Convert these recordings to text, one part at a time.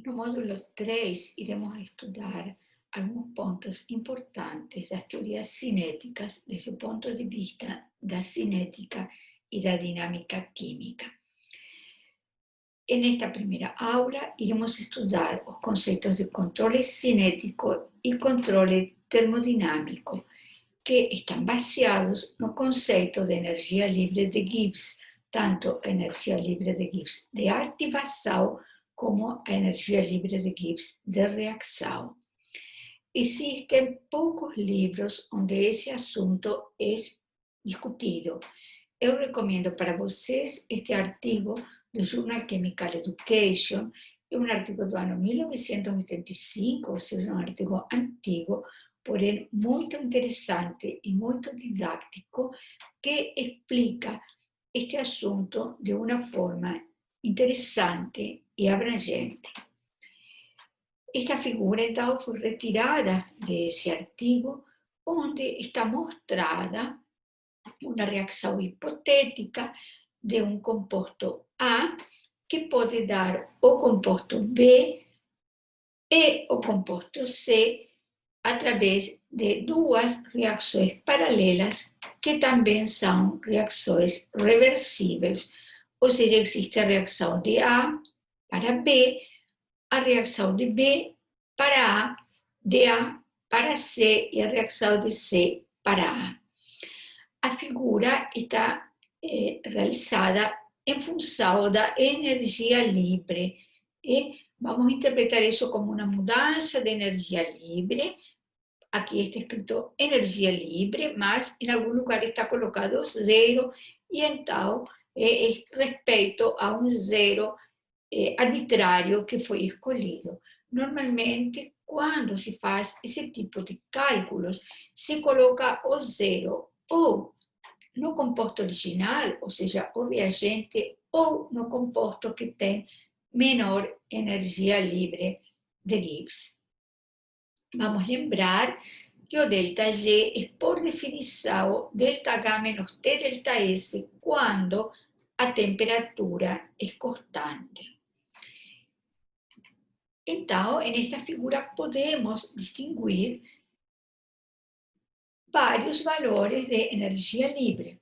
No módulo 3 iremos a estudar alguns pontos importantes das teorias cinéticas desde o ponto de vista da cinética e da dinâmica química. En esta primeira aula iremos estudar os conceitos de controle cinético e controle termodinámico, que están baseados no conceito de energia livre de Gibbs, tanto a energia livre de Gibbs de ativação como a energia livre de Gibbs de reação. Existen poucos livros onde esse assunto é discutido. Eu recomendo para vocês este artigo do Journal Chemical Education, é um artigo do ano 1985, ou seja, um artigo antigo, porém muito interessante e muito didático, que explica este assunto de uma forma interessante e abrangente. Esta figura, então, foi retirada desse artigo, onde está mostrada uma reação hipotética de um composto A que pode dar o composto B e o composto C através de duas reações paralelas que também são reações reversíveis. Ou seja, existe a reação de A para B, a reação de B para A, de A para C e a reação de C para A. A figura está realizada em função da energia livre. E vamos interpretar isso como uma mudança de energia livre. Aqui está escrito energia livre, mas em algum lugar está colocado zero, e então é respeito a um zero arbitrário que foi escolhido. Normalmente, quando se faz esse tipo de cálculos, se coloca o zero ou no composto original, ou seja, o reagente, ou no composto que tem menor energia livre de Gibbs. Vamos lembrar que o ΔG é, por definição, ΔH menos T delta S, quando a temperatura é constante. Então, nesta figura podemos distinguir vários valores de energia livre.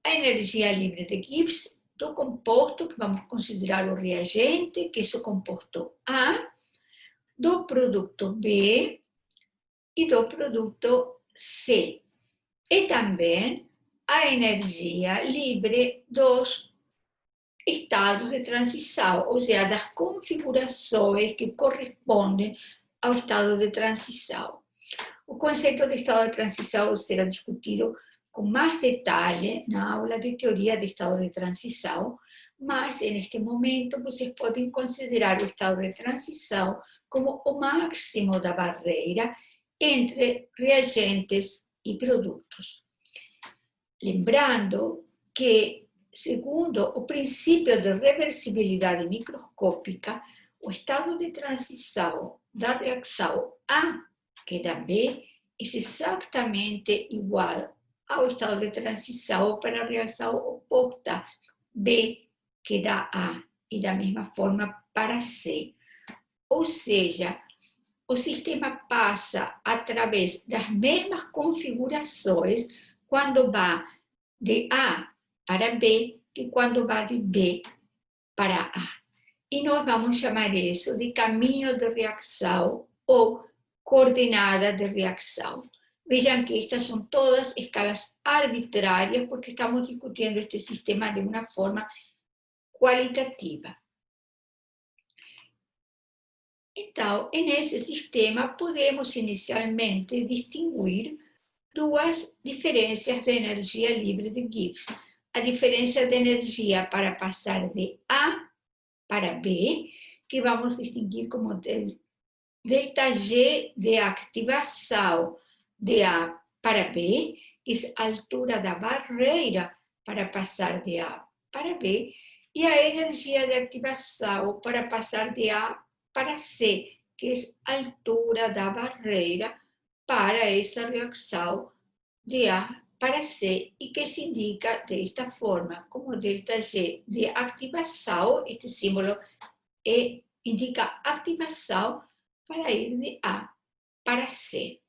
A energia livre de Gibbs do composto, que vamos considerar o reagente, que é o composto A, do produto B e do produto C. E também a energia livre dos estados de transição, ou seja, das configurações que correspondem ao estado de transição. O conceito de estado de transição será discutido com mais detalhe na aula de teoria de estado de transição, mas neste momento vocês podem considerar o estado de transição como o máximo da barreira entre reagentes e produtos. Lembrando que, segundo o princípio de reversibilidade microscópica, o estado de transição da reação A que da B é exatamente igual ao estado de transição para a reação oposta B que da A, e da mesma forma para C. Ou seja, o sistema passa através das mesmas configurações quando vai de A para B que quando vai de B para A. E nós vamos chamar isso de caminho de reação ou coordenada de reação. Vejam que estas são todas escalas arbitrárias, porque estamos discutindo este sistema de uma forma qualitativa. Então, nesse sistema, podemos inicialmente distinguir duas diferenças de energia livre de Gibbs. A diferença de energia para passar de A para B, que vamos distinguir como ΔG de ativação de A para B, que é a altura da barreira para passar de A para B, e a energia de ativação para passar de A para C, que é a altura da barreira para essa reação de A para C, e que se indica desta forma, como ΔG de ativação, este símbolo é indica ativação para ir de A para C.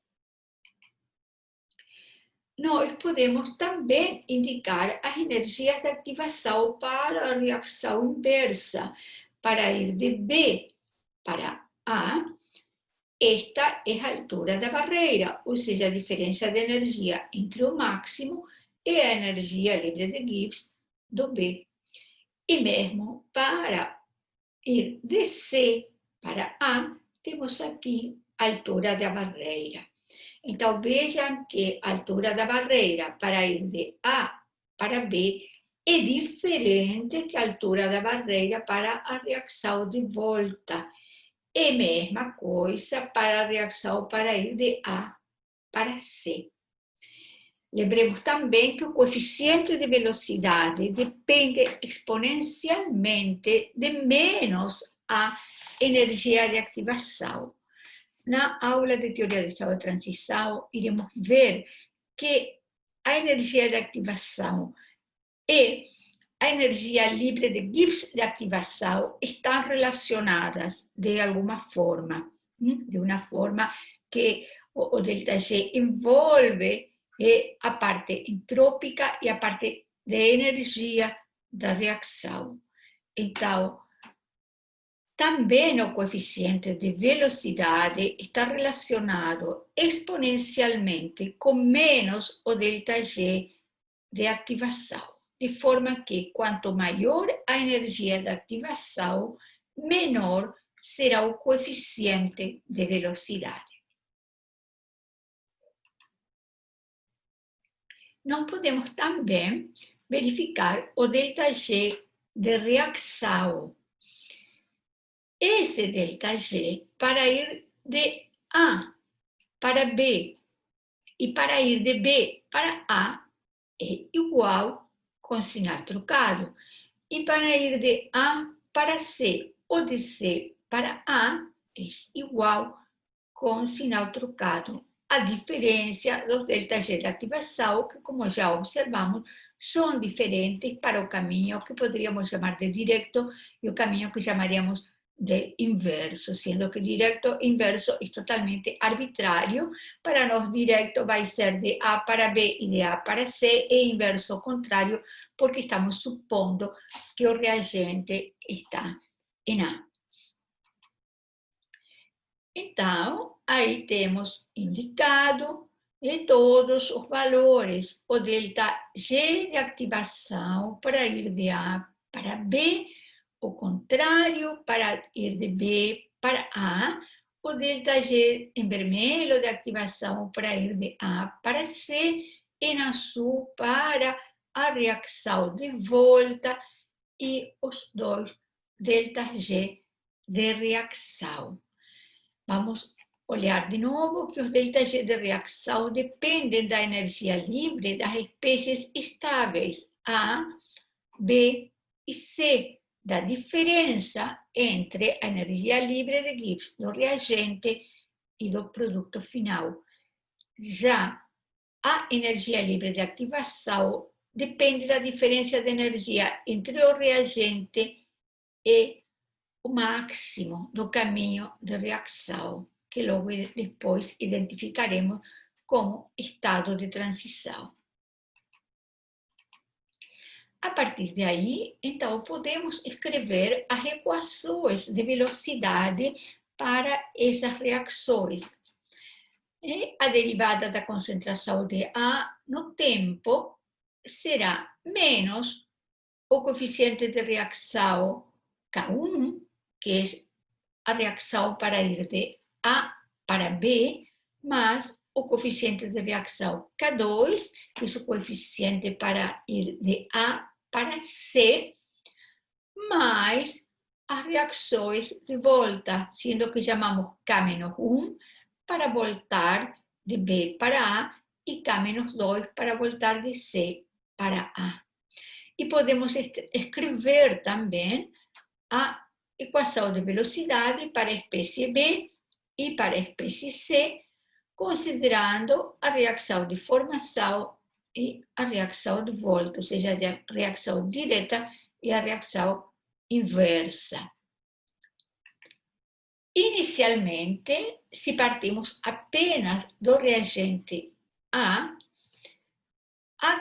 Nós podemos também indicar as energias de ativação para a reação inversa, para ir de B para A. Esta é a altura da barreira, ou seja, a diferença de energia entre o máximo e a energia livre de Gibbs do B. E mesmo para ir de C para A, temos aqui a altura da barreira. Então, vejam que a altura da barreira para ir de A para B é diferente que a altura da barreira para a reação de volta. É a mesma coisa para a reação para ir de A para C. Lembremos também que o coeficiente de velocidade depende exponencialmente de menos a energia de ativação. Na aula de teoria do estado de transição, iremos ver que a energia de ativação e a energia livre de Gibbs de ativação estão relacionadas de alguma forma, de uma forma que o ΔG envolve a parte entrópica e a parte de energia da reação. Então, também o coeficiente de velocidade está relacionado exponencialmente com menos o ΔG de ativação, de forma que quanto maior a energia de ativação, menor será o coeficiente de velocidade. Nós podemos também verificar o ΔG de reação. Esse ΔG, para ir de A para B e para ir de B para A, é igual com sinal trocado. E para ir de A para C ou de C para A, é igual com sinal trocado. A diferença dos ΔG de ativação, que como já observamos, são diferentes para o caminho que poderíamos chamar de direto e o caminho que chamaríamos de inverso, sendo que direto e inverso é totalmente arbitrário. Para nós, direto vai ser de A para B e de A para C, e inverso ao contrário, porque estamos supondo que o reagente está em A. Então, aí temos indicado todos os valores, o ΔG de ativação para ir de A para B, o contrário para ir de B para A, o ΔG em vermelho de ativação para ir de A para C, em azul para a reação de volta e os dois ΔG de reação. Vamos olhar de novo que os ΔG de reação dependem da energia livre das espécies estáveis A, B e C, da diferença entre a energia livre de Gibbs do reagente e do produto final. Já a energia livre de ativação depende da diferença de energia entre o reagente e o máximo do caminho de reação, que logo depois identificaremos como estado de transição. A partir daí, então, podemos escrever as equações de velocidade para essas reações. E a derivada da concentração de A no tempo será menos o coeficiente de reação K1, que é a reação para ir de A para B, mais o coeficiente de reação K2, que é o coeficiente para ir de A para C, mais as reações de volta, sendo que chamamos K-1 para voltar de B para A e K-2 para voltar de C para A. E podemos escrever também a equação de velocidade para a espécie B e para a espécie C, considerando a reação de formação e a reação de volta, ou seja, a reação direta e a reação inversa. Inicialmente, se partimos apenas do reagente a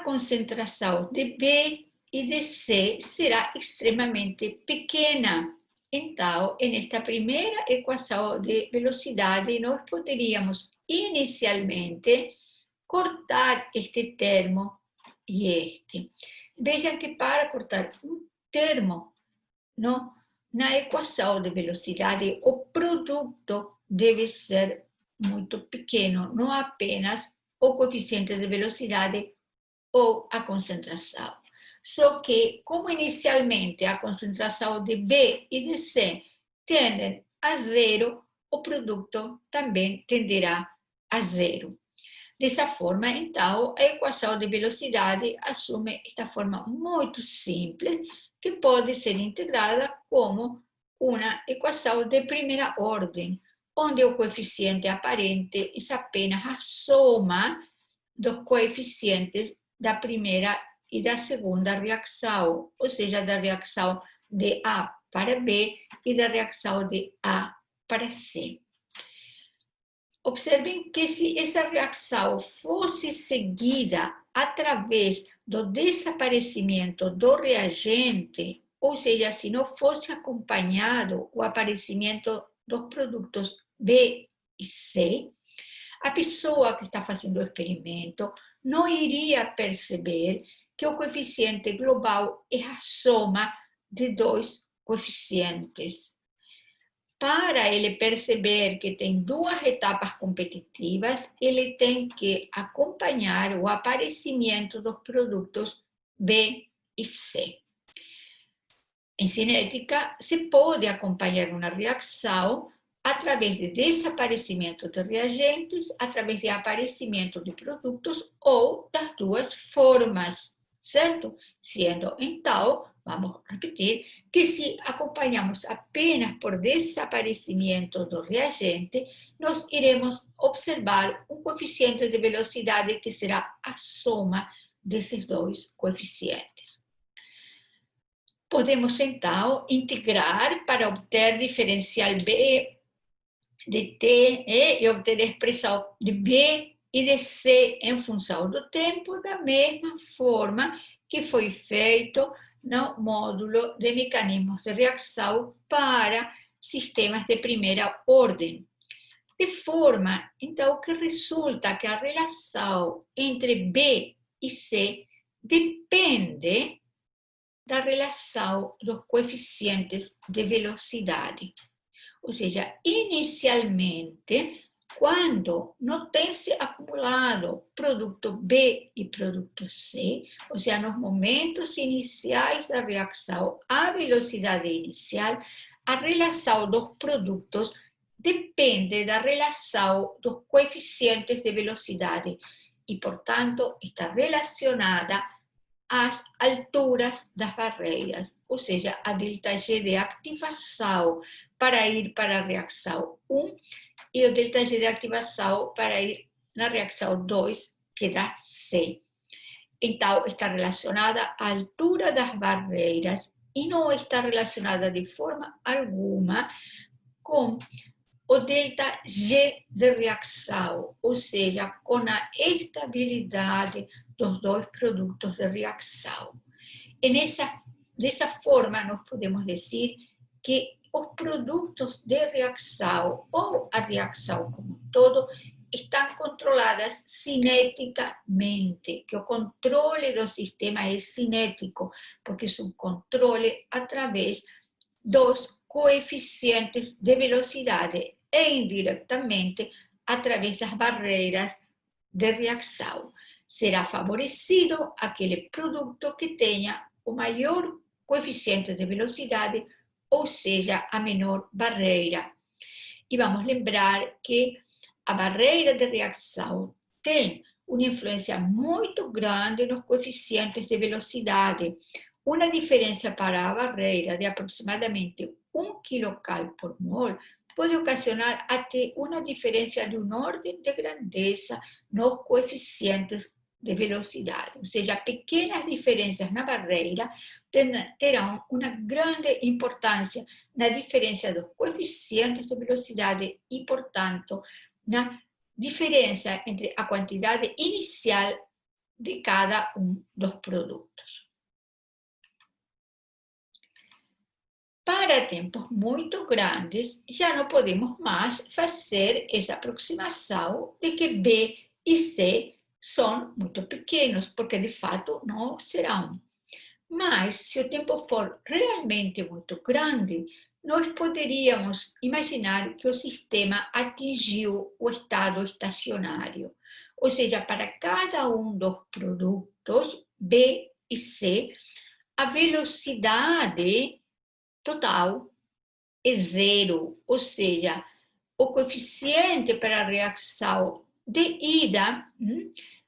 concentração de B e de C será extremamente pequena. Então, nesta primeira equação de velocidade, nós poderíamos inicialmente cortar este termo e este. Veja que para cortar um termo na equação de velocidade, o produto deve ser muito pequeno, não apenas o coeficiente de velocidade ou a concentração. Só que, como inicialmente a concentração de B e de C tendem a zero, o produto também tenderá a zero. Dessa forma, então, a equação de velocidade assume esta forma muito simples, que pode ser integrada como uma equação de primeira ordem, onde o coeficiente aparente é apenas a soma dos coeficientes da primeira e da segunda reação, ou seja, da reação de A para B e da reação de A para C. Observem que se essa reação fosse seguida através do desaparecimento do reagente, ou seja, se não fosse acompanhado o aparecimento dos produtos B e C, a pessoa que está fazendo o experimento não iria perceber que o coeficiente global é a soma de dois coeficientes. Para ele perceber que tem duas etapas competitivas, ele tem que acompanhar o aparecimento dos produtos B e C. Em cinética, se pode acompanhar uma reação através de desaparecimento de reagentes, através de aparecimento de produtos ou das duas formas, certo? Sendo, então, vamos repetir, que se acompanhamos apenas por desaparecimento do reagente, nós iremos observar um coeficiente de velocidade que será a soma desses dois coeficientes. Podemos, então, integrar para obter diferencial B de T e obter a expressão de B e de C em função do tempo, da mesma forma que foi feito no módulo de mecanismos de reação para sistemas de primeira ordem. De forma, então, que resulta que a relação entre B e C depende da relação dos coeficientes de velocidade. Ou seja, inicialmente, quando não tem se acumulado produto B e produto C, ou seja, nos momentos iniciais da reação, a velocidade inicial, a relação dos produtos depende da relação dos coeficientes de velocidade e, portanto, está relacionada às alturas das barreiras, ou seja, a ΔG de ativação para ir para a reação 1 e o ΔG de ativação para ir na reação 2, que dá C. Então, está relacionada à altura das barreiras e não está relacionada de forma alguma com o ΔG de reação, ou seja, com a estabilidade dos dois produtos de reação. E dessa forma, nós podemos dizer que os produtos de reação ou a reação como um todo estão controladas cineticamente, que o controle do sistema é cinético, porque é um controle através dos coeficientes de velocidade e indiretamente através das barreiras de reação. Será favorecido aquele produto que tenha o maior coeficiente de velocidade, ou seja, a menor barreira. E vamos lembrar que a barreira de reação tem uma influência muito grande nos coeficientes de velocidade. Uma diferença para a barreira de aproximadamente 1 kcal por mol pode ocasionar até uma diferença de uma ordem de grandeza nos coeficientes de velocidade, ou seja, pequenas diferenças na barreira terão uma grande importância na diferença dos coeficientes de velocidade e, portanto, na diferença entre a quantidade inicial de cada um dos produtos. Para tempos muito grandes, já não podemos mais fazer essa aproximação de que B e C são muito pequenos, porque de fato não serão. Mas, se o tempo for realmente muito grande, nós poderíamos imaginar que o sistema atingiu o estado estacionário. Ou seja, para cada um dos produtos, B e C, a velocidade total é zero, ou seja, o coeficiente para a reação de ida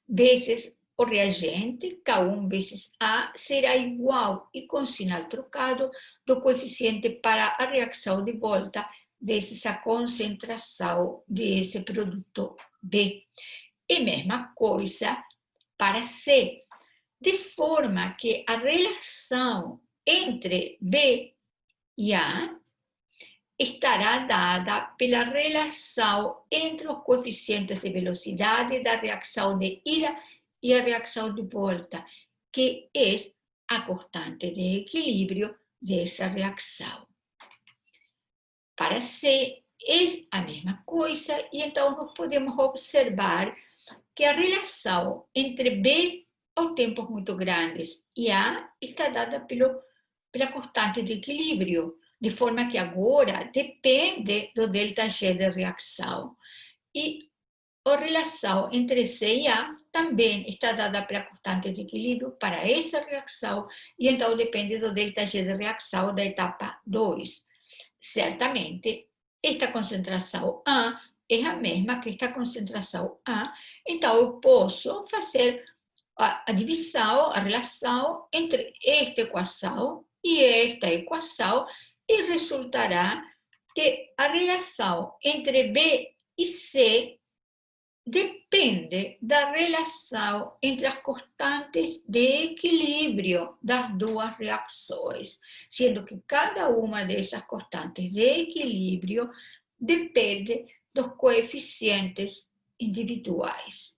vezes o reagente, K1 vezes A, será igual, e com sinal trocado, do coeficiente para a reação de volta vezes a concentração desse produto B. E mesma coisa para C, de forma que a relação entre B e A estará dada pela relação entre os coeficientes de velocidade da reação de ida e a reação de volta, que é a constante de equilíbrio dessa reação. Para C, é a mesma coisa, e então nós podemos observar que a relação entre B a tempos muito grandes e A está dada pela constante de equilíbrio, de forma que agora depende do ΔG de reação. E a relação entre C e A também está dada pela constante de equilíbrio para essa reação, e então depende do ΔG de reação da etapa 2. Certamente, esta concentração A é a mesma que esta concentração A, então eu posso fazer a divisão, a relação entre esta equação e esta equação, e resultará que a relação entre B e C depende da relação entre as constantes de equilíbrio das duas reações, sendo que cada uma dessas constantes de equilíbrio depende dos coeficientes individuais.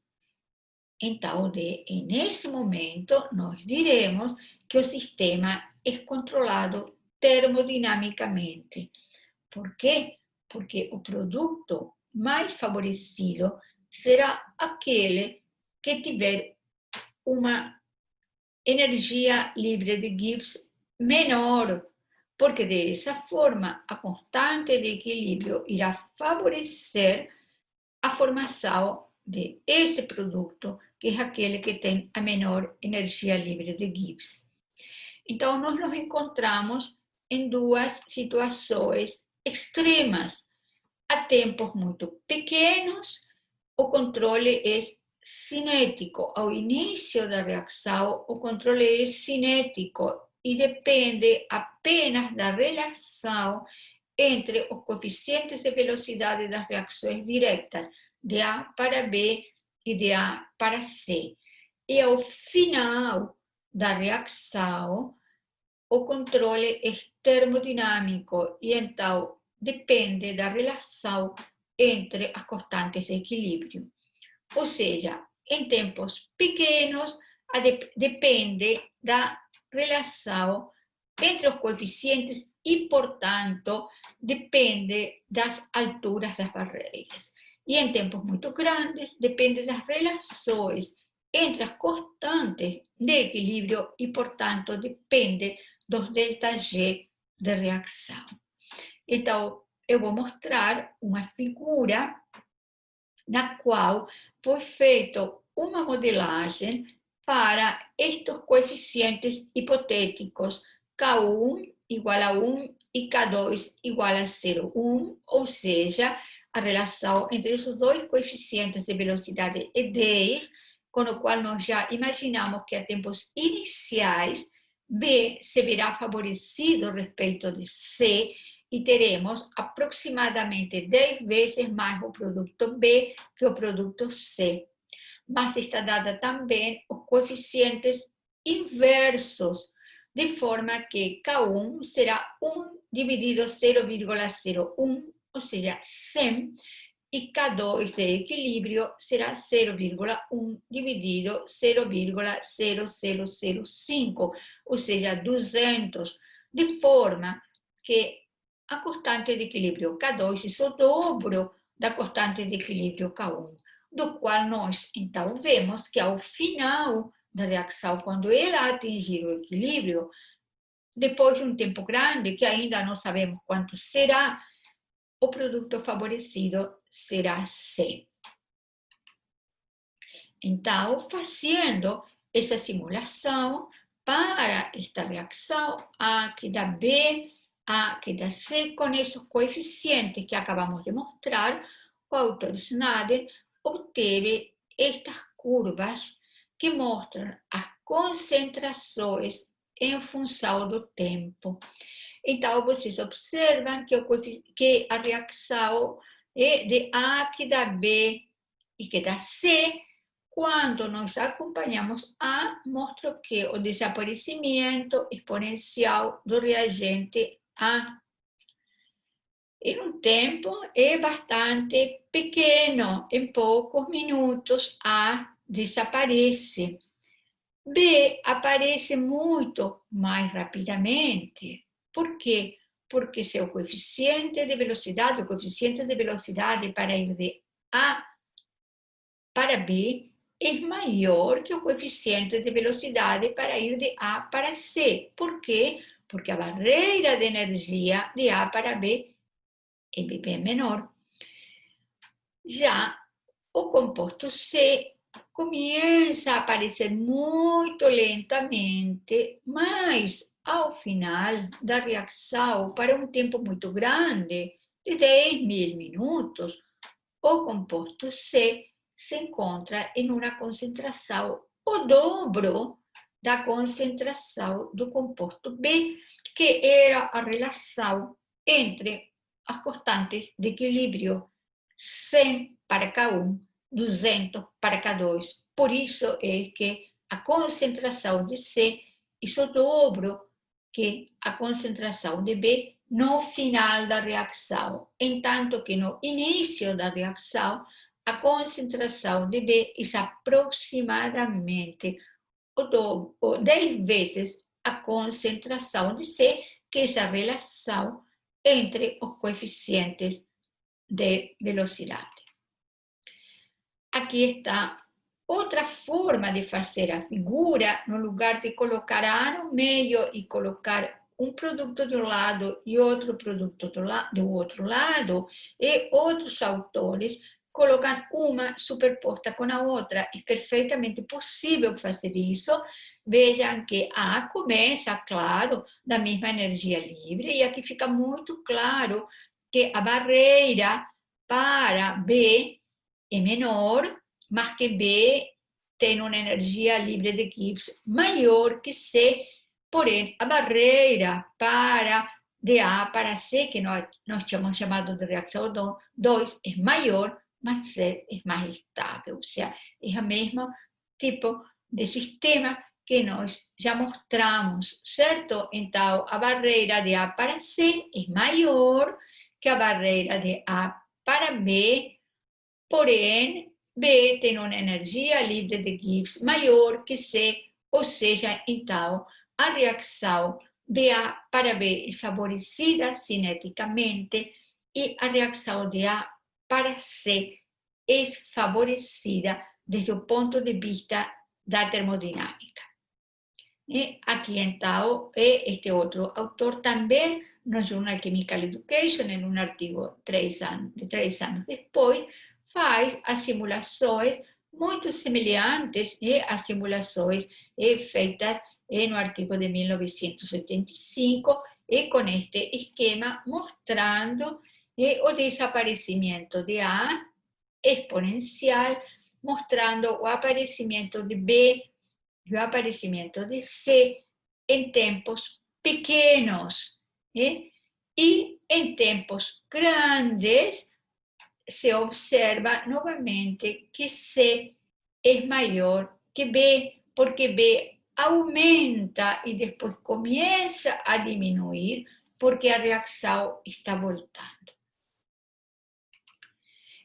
Então, nesse momento, nós diremos que o sistema é controlado termodinamicamente. Por quê? Porque o produto mais favorecido será aquele que tiver uma energia livre de Gibbs menor, porque dessa forma a constante de equilíbrio irá favorecer a formação de esse produto, que é aquele que tem a menor energia livre de Gibbs. Então, nós nos encontramos em duas situações extremas. A tempos muito pequenos, o controle é cinético. Ao início da reação, o controle é cinético e depende apenas da relação entre os coeficientes de velocidade das reações diretas, de A para B e de A para C. E ao final da reação, o controle é termodinâmico e então depende da relação entre as constantes de equilíbrio. Ou seja, em tempos pequenos, depende da relação entre os coeficientes e, portanto, depende das alturas das barreiras. E em tempos muito grandes, depende das relações entre as constantes de equilíbrio e, portanto, depende dos ΔG de reação. Então, eu vou mostrar uma figura na qual foi feita uma modelagem para estes coeficientes hipotéticos, K1 igual a 1 e K2 igual a 0,1, ou seja, a relação entre esses dois coeficientes de velocidade é 10, com o qual nós já imaginamos que a tempos iniciais B se verá favorecido a respeito de C, e teremos aproximadamente 10 vezes mais o produto B que o produto C. mas está dada também os coeficientes inversos, de forma que K1 será 1 dividido 0,01, ou seja, 100, e K2 de equilíbrio será 0,1 dividido 0,0005, ou seja, 200, de forma que a constante de equilíbrio K2 é o dobro da constante de equilíbrio K1, do qual nós, então, vemos que ao final da reação, quando ela atingir o equilíbrio, depois de um tempo grande, que ainda não sabemos quanto será, o produto favorecido será C. Então, fazendo essa simulação para esta reação, A que dá B, A que dá C, com esses coeficientes que acabamos de mostrar, o autor Snyder obteve estas curvas que mostram as concentrações em função do tempo. Então, vocês observam que a reação de A que dá B e que dá C, quando nós acompanhamos A, mostra que o desaparecimento exponencial do reagente A em um tempo é bastante pequeno, em poucos minutos A desaparece. B aparece muito mais rapidamente. Por quê? Porque seu coeficiente de velocidade, o coeficiente de velocidade para ir de A para B é maior que o coeficiente de velocidade para ir de A para C. Por quê? Porque a barreira de energia de A para B é bem menor. Já o composto C começa a aparecer muito lentamente, mas ao final da reação, para um tempo muito grande, de 10.000 minutos, o composto C se encontra em uma concentração o dobro da concentração do composto B, que era a relação entre as constantes de equilíbrio 100 para K1, 200 para K2. Por isso é que a concentração de C é o dobro que a concentração de B no final da reação, enquanto que no início da reação, a concentração de B é aproximadamente 10 vezes a concentração de C, que é essa relação entre os coeficientes de velocidade. Aqui está outra forma de fazer a figura, no lugar de colocar A no meio e colocar um produto de um lado e outro produto do outro lado, e outros autores colocam uma superposta com a outra. É perfeitamente possível fazer isso. Vejam que A começa, claro, da mesma energia livre, e aqui fica muito claro que a barreira para B é menor, mas que B tem uma energia livre de Gibbs maior que C, porém a barreira para de A para C, que nós tínhamos chamado de reação 2, é maior, mas C é mais estável, ou seja, é o mesmo tipo de sistema que nós já mostramos, certo? Então, a barreira de A para C é maior que a barreira de A para B, porém, B tem uma energia livre de Gibbs maior que C, ou seja, então, a reação de A para B é favorecida cineticamente e a reação de A para C é favorecida desde o ponto de vista da termodinâmica. E aqui, então, este outro autor também, no Journal Chemical Education, em um artigo de 3 anos depois, faz as simulações muito semelhantes às simulações feitas no artigo de 1985, e com este esquema mostrando o desaparecimento de A exponencial, mostrando o aparecimento de B e o aparecimento de C em tempos pequenos. E em tempos grandes, se observa novamente que C es mayor que B, porque B aumenta y después comienza a disminuir porque a reacción está voltando.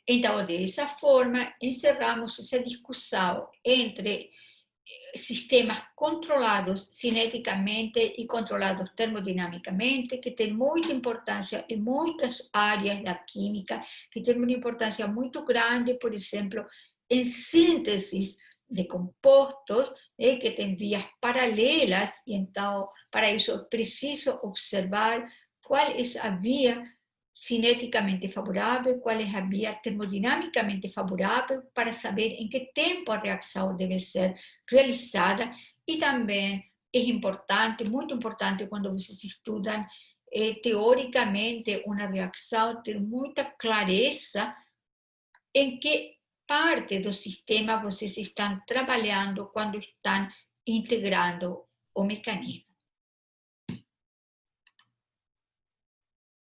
Então, dessa forma, encerramos essa discussão entre sistemas controlados cineticamente e controlados termodinamicamente, que tem muita importância em muitas áreas da química, que tem uma importância muito grande, por exemplo, em síntese de compostos, que tem vias paralelas, e então, para isso, é preciso observar qual é a via cineticamente favorável, qual é a via termodinamicamente favorável, para saber em que tempo a reação deve ser realizada, e também é importante, muito importante, quando vocês estudam teoricamente uma reação, ter muita clareza em que parte do sistema vocês estão trabalhando quando estão integrando o mecanismo.